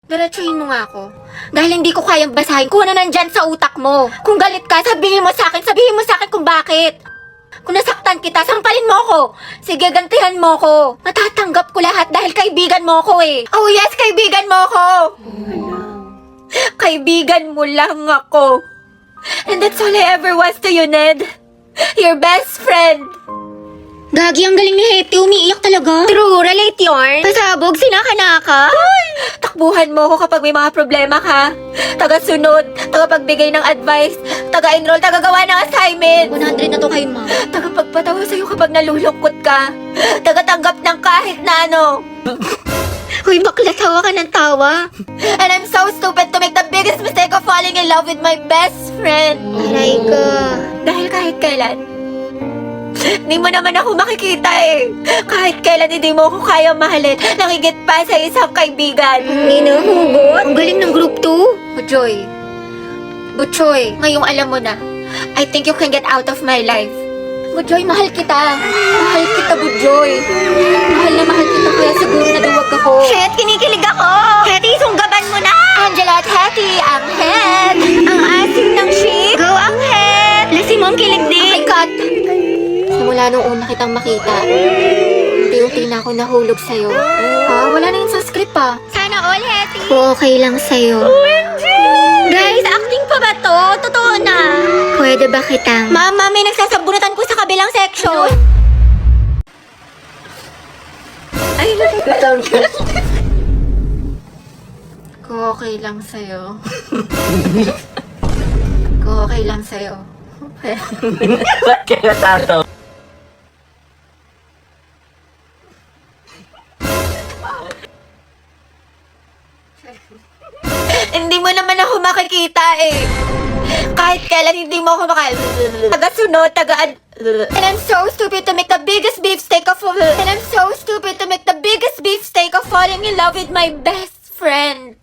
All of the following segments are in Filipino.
Diretsuhin mo nga ako. Dahil hindi ko kayang basahin kung ano nandyan sa utak mo. Kung galit ka, sabihin mo sa akin kung bakit. Kung nasaktan kita, sampalin mo ako. Sige, gantihan mo ako. Matatanggap ko lahat dahil kaibigan mo ako eh. Oh yes, kaibigan mo ako. Kaibigan mo lang ako. And that's all I ever was to you, Ned. Your best friend. Gagi, ang galing ni Hetty. Umiiyak talaga. True, relate yarn. Pasabog, sinaka-naka. Takbuhan mo ko kapag may mga problema ka. Taga-sunod, tagapagbigay ng advice, taga-enroll, tagagawa ng assignment. 100 na to kay ma'am. Tagapagpatawa sa'yo kapag nalulungkot ka. Tagatanggap ng kahit na ano. Hoy, bakla, tawa ka ng tawa. And I'm so stupid to make the biggest mistake of falling in love with my best friend. Aray ka. Dahil kahit kailan, hindi mo naman ako makikita eh. Kahit kailan hindi mo ako kaya mahalin. Nakigit pa sa isang kaibigan. Hinuhugot? Ang galing ng group 2. Butchoy, ngayong alam mo na. I think you can get out of my life. Butchoy, mahal kita. Mahal kita, Butchoy. Mahal na mahal kita kaya siguro naduwag ako. Shit, kinikilig ako. Hetty, sunggaban mo na. Angela at Hetty, ang head. Ang asim ng ship. Go ang head. Lasi mo ang kilig din. Okay, cut. Simula nung una kitang makita, unti-unti na ako nahulog sa'yo. Ha? Wala na yun sa script ah. Sana all, Hetty. Okay lang sa'yo. OMG! Guys, acting pa ba to? Totoo na. Pwede ba kitang... Mama, may nagsasabunutan po sa kabilang section. Ay, nakikatang ka. Kung okay lang sa'yo. Kung okay lang sa'yo. Ba't kaya tato? Hindi mo naman ako makikita eh. Kahit kailan hindi mo ako taga-sunod, And I'm so stupid to make the biggest beefsteak of falling in love with my best friend.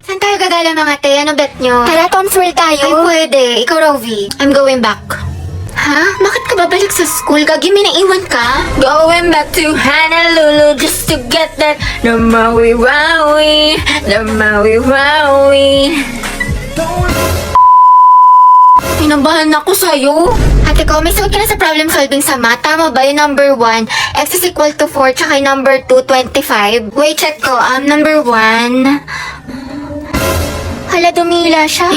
Saan tayo gagala mga te? Ano bet nyo? Tara, Tom's World tayo. Ay, pwede. Ikaw, Rovi. I'm going back. Ha? Bakit ka babalik sa school? Gagi, may naiwan ka? Going back to Honolulu just to get that na mawi-wawi. Pinabahan ako sa'yo. Ate ko, may sagot ka na sa problem solving sa math. Tama ba yung number 1? X is equal to 4, tsaka yung number 2, 25. Wait, check ko. Number 1. Hala, dumila siya.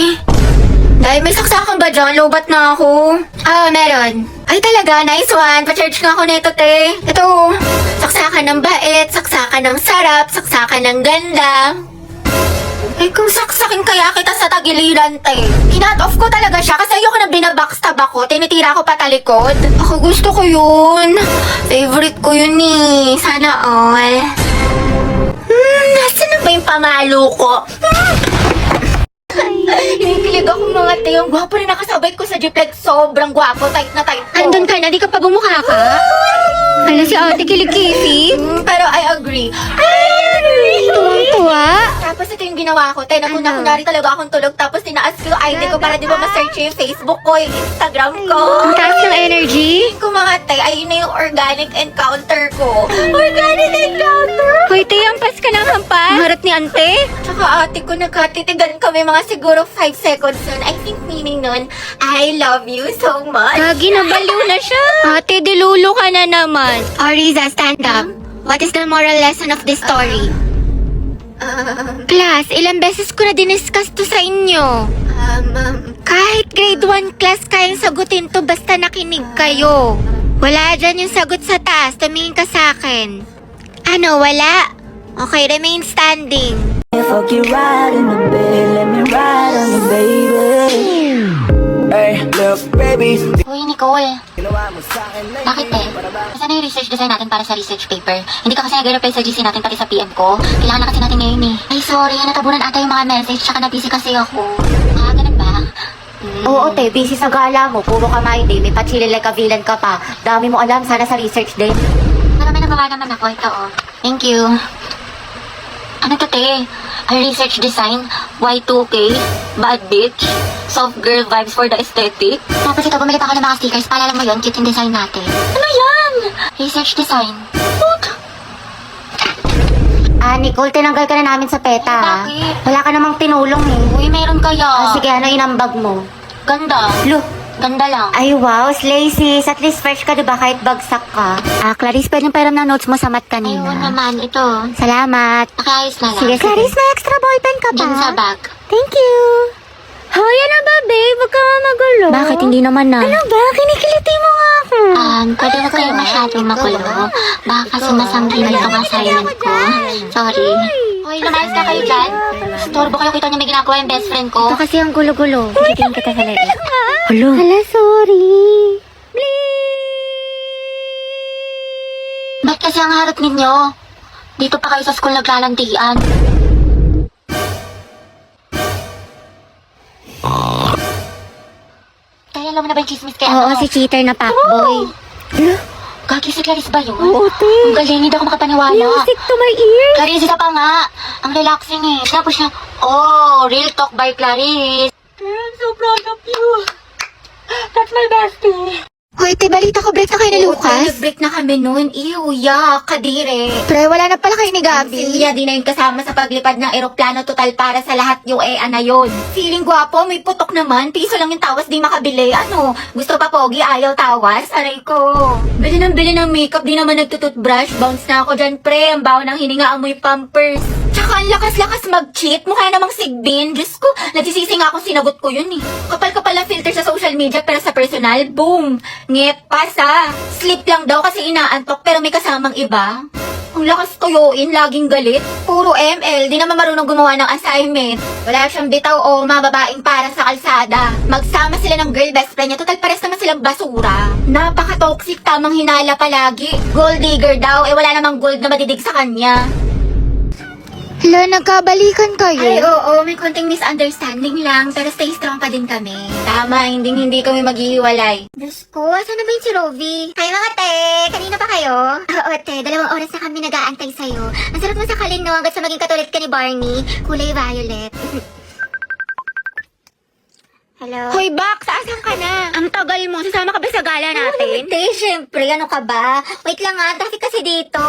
Dahil may saksakan ba dyan? Lobat na ako. Meron. Ay talaga, nice one. Pa-charge nga ako nito, te. Ito. Saksakan ng bait, saksakan ng sarap, saksakan ng ganda. Eh kung saksakin kaya kita sa tagiliran, te. Kinat-off ko talaga siya kasi ayoko na binabackstab ako. Tinitira ko patalikod. Ako gusto ko yun. Favorite ko yun eh. Sana all. Nasaan na ba yung pamalo ko? Hinikilig ako mga te. Yung gwapo rin nakasabay ko sa jeep. Like, sobrang gwapo. Tight na tight ko. Andun ka na? Di ka pa bumukha ka? Hala si ate kilig-kisi. Pero I agree. Tuwang-tuwa. Tapos ito yung ginawa ko. Te, kunwari talaga akong tulog. Tapos tinaas ko yung ID ko para di ba ma-search yung Facebook ko, yung Instagram ko. Ang taas ng energy. Kung mga te, ayun na yung organic encounter ko. Organic encounter? Hoy, te, ampas ka ng hampas. Maharap ni ante. Tsaka ate ko, nagkatitigan kami mga siguro 5 seconds nun. I think meaning nun, I love you so much. Gagi, nabaliw na siya. Ate, dilulo ka na naman. Ariza, stand up. What is the moral lesson of this story? Class, ilang beses ko na diniscuss to sa inyo. Kahit grade 1 class kayang sagutin to basta nakinig kayo. Wala dyan yung sagot sa taas. Tumingin ka sa akin. Ano, wala? Okay, remain standing. Fuck you right in the bed, let me ride on you, baby. Hey, look, baby. Uy, Nicole. Ginawa mo sa'kin na Bakit eh? Kasi yung research design natin para sa research paper. Hindi ka kasi nag-reply sa GC natin pati sa PM ko. Kailangan na kasi natin ngayon eh. Ay, sorry. Natabunan ata yung mga message tsaka na-busy kasi ako. Ganun ba? Oo, te, busy sa gala mo. Puro ka mind eh. May pachili like a villain ka pa. Dami mo alam, sana sa research din. Marami nagawa naman ako. Ito oh. Thank you. Ano to, te? Research design, Y2K, bad bitch, soft girl vibes for the aesthetic. Tapos ito, bumili pa ako ng mga stickers. Paalala mo yun, cute yung design natin. Ano yan? Research design. What? Nicole, tinanggal ka na namin sa PETA. Bakit? Wala ka namang tinulong eh. Uy, meron kaya. Sige, ano inambag mo? Ganda. Look. Ganda lang. Ay, wow, slay sis. At least fresh ka, diba? Kahit bagsak ka. Clarice, pwedeng pairam ng notes mo sa mat kanina. Ayun naman, ito. Salamat. Pakiayos na lang. Sige, Clarice, may extra ballpen ka ba? Diyan sa bag. Thank you. Hoy, ano ba, babe? Huwag ka nga magulo. Bakit? Hindi naman na. Ano ba? Kinikiliti mo nga ako. Pwede na kayo masyadong magulo. Baka kasi masanggi na itong assignment ko. Sorry. Hoy, lumayas na kayo dyan. Storbo kayo, kita niyo may ginagawa yung best friend ko. Ito kasi ang gulo-gulo. Kikitin kita sa leeg. Hello. Hala, sorry. Ba't kasi ang harap ninyo? Dito pa kayo sa school naglalantian. Kaya alam mo na ba yung chismis kay Oo, ano? si cheater na fuckboy. Gagi si Clarice ba yun? Oo, te. Ang galing, hindi ako makapaniwala. Music to my ear. Clarice, isa pa nga. Ang relaxing eh. Tapos siya, oh, real talk by Clarice. I'm so proud of you. That's my bestie. Hoy, te, balita ko, break na kayo ni Lucas. Nag-break na kami noon. Ew, yak, kadire. Pre, wala na pala kayo ni Gabi. Silya, di na yung kasama sa paglipad ng eroplano total para sa lahat yung na yun. Feeling gwapo, may putok naman. Piso lang yung tawas, di makabili. Ano, gusto pa pogi, ayaw tawas? Aray ko. Bili ng makeup, di naman nagtututbrush. Bounce na ako dyan, pre. Ang baho ng hininga, amoy pampers. Tsaka ang lakas-lakas mag-cheat. Mukha namang sigbin. Diyos ko, nagsisisi nga akong sinagot ko yun eh. Kapal-kapal ang filter sa social media pero sa personal, boom! Ngep, pasa. Sleep lang daw kasi inaantok pero may kasamang iba. Ang lakas tuyuin, laging galit. Puro ML, di naman marunong gumawa ng assignment. Wala siyang bitaw o mababaing para sa kalsada. Magsama sila ng girl best friend niya, total pares naman silang basura. Napaka-toxic, tamang hinala palagi. Gold digger daw, wala namang gold na madidig sa kanya. Hala, nagkabalikan kayo. Ay, oo, may konting misunderstanding lang, pero stay strong pa din kami. Tama, hindi kami maghihiwalay. Diyos ko, asan na ba yung si Rovi? Hi mga te, kanina pa kayo? Oo te, 2 oras na kami nag-aantay sa'yo. Ang sarap mo sa kalin no, hanggat sa maging katulad ka ni Barney, kulay violet. Hello? Hoy, Bax, asan ka na? Ang tagal mo. Sasama ka ba sa gala natin? Te, syempre, ano ka ba? Wait lang nga, traffic kasi dito.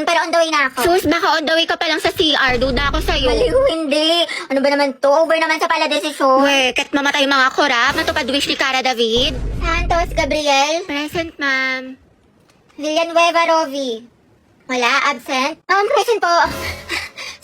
Pero on the way na ako. Sus, baka on the way ka pa lang sa CR. Duda ako sa'yo. Maliw, hindi. Ano ba naman to? Over naman sa pala desisyon. We, kat mamatay mga korap. Natupad wish ni Cara David. Santos, Gabriel. Present, ma'am. Villanueva, Rovi. Wala, absent? Present po.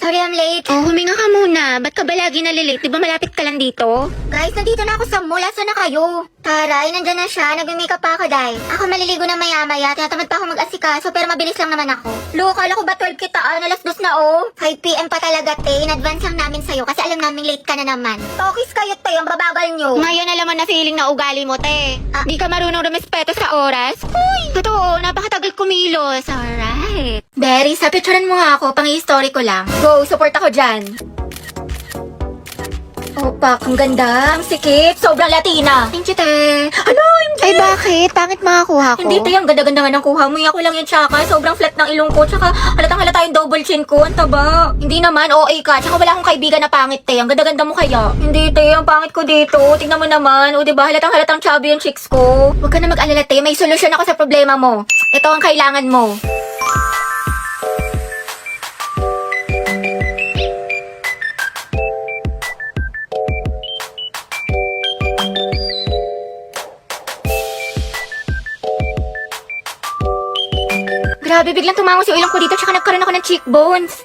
Sorry, I'm late. Oh, huminga ka muna. Ba't ka ba lagi nalilate? Di ba malapit ka lang dito? Guys, nandito na ako sa mall. Asan na kayo? Taray, nandyan na siya. Nagme-makeup pa ako, Day. Ako maliligo na maya-maya. Tinatamad pa ako mag-asikaso, pero mabilis lang naman ako. Lo, kala ko ba 12 kita? Alas 2 na, oh. 5 PM pa talaga, te. In advance lang namin sa'yo kasi alam namin late ka na naman. Tokis kayo, te. Ang babagal nyo. Ngayon alam mo na feeling na ugali mo, te. Di ka marunong rumespeto sa oras. Uy! Totoo, napakatagal kumilos. Alright. Berry, sa picturean mo nga ako. Pang-i-story ko lang. Go, support ako dyan. Opak, ang ganda. Ang sikip. Sobrang Latina. Thank you, te. Ano, MJ? Ay, bakit? Pangit makakuha ko. Hindi, te. Ang ganda-ganda nga ng kuha mo. Ako lang yung tsaka. Sobrang flat ng ilong ko. Tsaka halatang halata yung double chin ko. Ang taba. Hindi naman, OA ka. Tsaka wala akong kaibigan na pangit, te. Ang ganda-ganda mo kaya. Hindi, te. Ang pangit ko dito. Tingnan mo naman. O, diba? Halatang chubby yung chicks ko. Huwag ka na mag-alala, te. May solusyon ako sa problema mo. Ito ang kailangan mo. Grabe, biglang tumangos yung ilong ko dito tsaka nagkaroon ako ng cheekbones.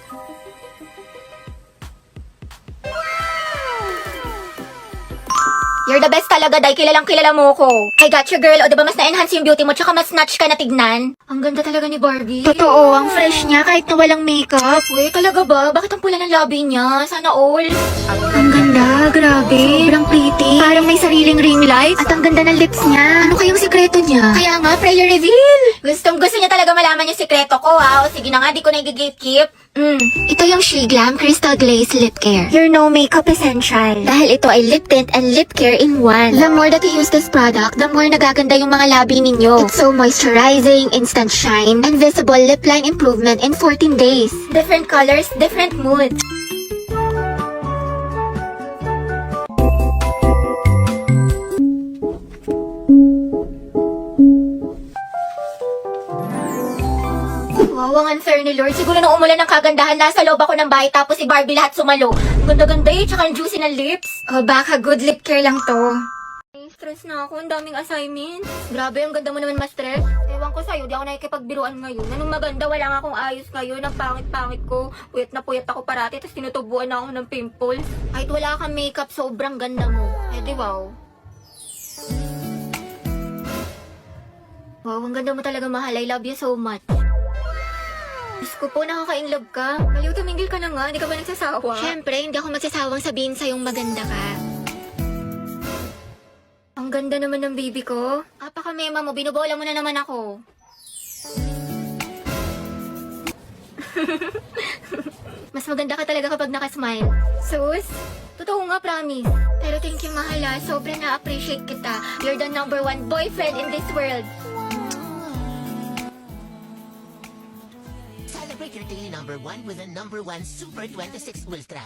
You're the best talaga, Day. Kilalang kilala mo ko. I got you, girl. O, diba mas na-enhance yung beauty mo tsaka mas snatch ka na tignan? Ang ganda talaga ni Barbie. Totoo, ang fresh niya kahit na walang makeup. Uy, talaga ba? Bakit ang pula ng labi niya? Sana all. Ang ganda, grabe. Sobrang pretty. Parang may sariling ring light. At ang ganda ng lips niya. Ano kayong sikreto niya? Kaya nga, prayer reveal. Gusto niya talaga malaman yung sikreto ko, ha? O, sige na nga, di ko na i-gatekeep. Ito yung She Glam Crystal Glaze Lip Care. Your no makeup essential. Dahil ito ay lip tint and lip care in one. The more that you use this product, the more nagaganda yung mga labi ninyo. It's so moisturizing, instant shine, and visible lip line improvement in 14 days. Different colors, different moods. Wow, Wow, ang unfair ni Lord. Siguro nung umulan ng kagandahan, nasa loob ako ng bahay tapos si Barbie lahat sumalo. Ang ganda-ganda eh, tsaka ang juicy ng lips. Oh, baka good lip care lang to. Ay, stress na ako. Ang daming assignments. Grabe, ang ganda mo naman ma-stress. Ewan ko sa'yo, di ako nakikipagbiruan ngayon. Anong maganda, wala nga akong ayos ngayon. Ang pangit-pangit ko. Puyat ako parati, tapos tinutubuan na ako ng pimples. Kahit wala kang makeup, sobrang ganda mo. Eh di wow. Wow, ang ganda mo talaga, mahal. I love you so much. Diyos ko po, nakaka-inlove ka. Maliw, tumingil ka na nga. Hindi ka ba nagsasawa? Siyempre, hindi ako magsasawang sabihin sa'yong maganda ka. Ang ganda naman ng baby ko. Apaka-mema mo, binubola mo na naman ako. Mas maganda ka talaga kapag nakasmile. Sus, totoo nga, promise. Pero thank you, mahala. Sobrang na-appreciate kita. You're the #1 boyfriend in this world. Celebrate your day #1 with a #1 Super 26 Ultra.